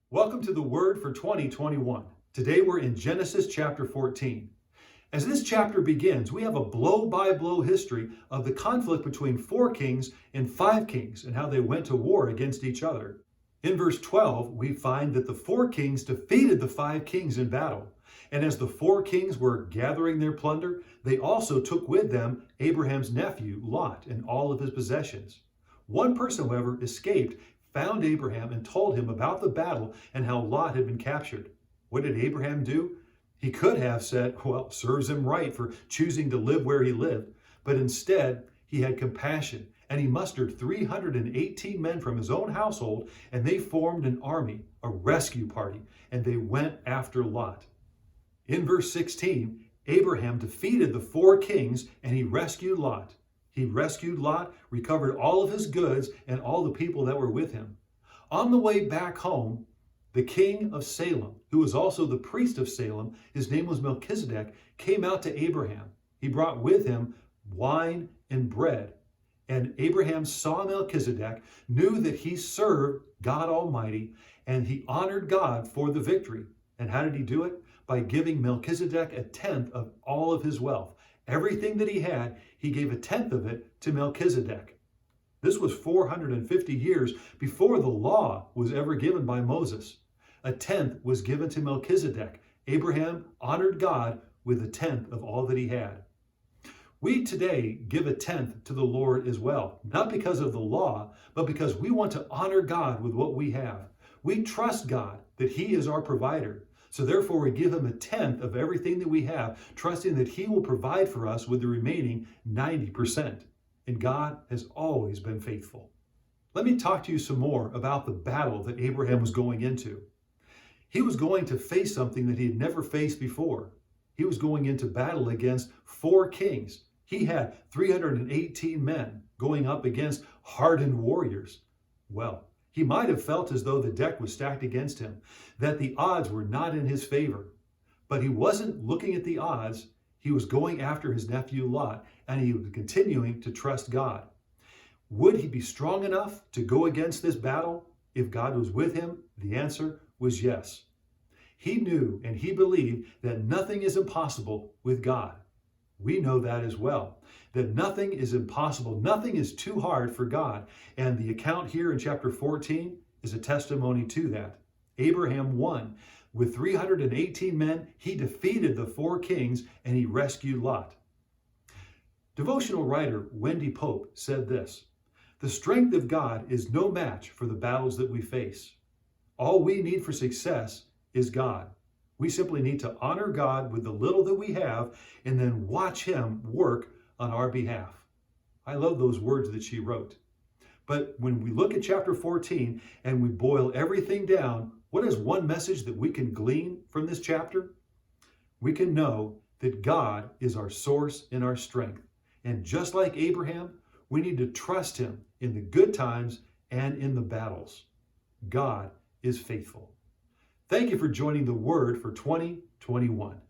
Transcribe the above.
Welcome to the Word for 2021. Today we're in Genesis chapter 14. As this chapter begins, we have a blow-by-blow history of the conflict between 4 kings and 5 kings and how they went to war against each other. In verse 12, we find that the 4 kings defeated the 5 kings in battle. And as the 4 kings were gathering their plunder, they also took with them Abraham's nephew, Lot, and all of his possessions. One person, however, escaped, found Abraham, and told him about the battle and how Lot had been captured. What did Abraham do? He could have said, well, serves him right for choosing to live where he lived. But instead, he had compassion, and he mustered 318 men from his own household, and they formed an army, a rescue party, and they went after Lot. In verse 16, Abraham defeated the 4 kings, and he rescued Lot. He rescued Lot, recovered all of his goods and all the people that were with him. On the way back home, the king of Salem, who was also the priest of Salem, his name was Melchizedek, came out to Abraham. He brought with him wine and bread. And Abraham saw Melchizedek, knew that he served God Almighty, and he honored God for the victory. And how did he do it? By giving Melchizedek a tenth of all of his wealth. Everything that he had, he gave a tenth of it to Melchizedek. This was 450 years before the law was ever given by Moses. A tenth was given to Melchizedek. Abraham honored God with a tenth of all that he had. We today give a tenth to the Lord as well, not because of the law, but because we want to honor God with what we have. We trust God that He is our provider. So therefore, we give Him a tenth of everything that we have, trusting that He will provide for us with the remaining 90%. And God has always been faithful. Let me talk to you some more about the battle that Abraham was going into. He was going to face something that he had never faced before. He was going into battle against 4 kings. He had 318 men going up against hardened warriors. Well, he might have felt as though the deck was stacked against him, that the odds were not in his favor. But he wasn't looking at the odds. He was going after his nephew Lot, and he was continuing to trust God. Would he be strong enough to go against this battle if God was with him? The answer was yes. He knew and he believed that nothing is impossible with God. We know that as well, that nothing is impossible, nothing is too hard for God. And the account here in chapter 14 is a testimony to that. Abraham won. With 318 men, he defeated the 4 kings and he rescued Lot. Devotional writer Wendy Pope said this: "The strength of God is no match for the battles that we face. All we need for success is God. We simply need to honor God with the little that we have and then watch Him work on our behalf." I love those words that she wrote. But when we look at chapter 14 and we boil everything down, what is one message that we can glean from this chapter? We can know that God is our source and our strength. And just like Abraham, we need to trust Him in the good times and in the battles. God is faithful. Thank you for joining the Word for 2021.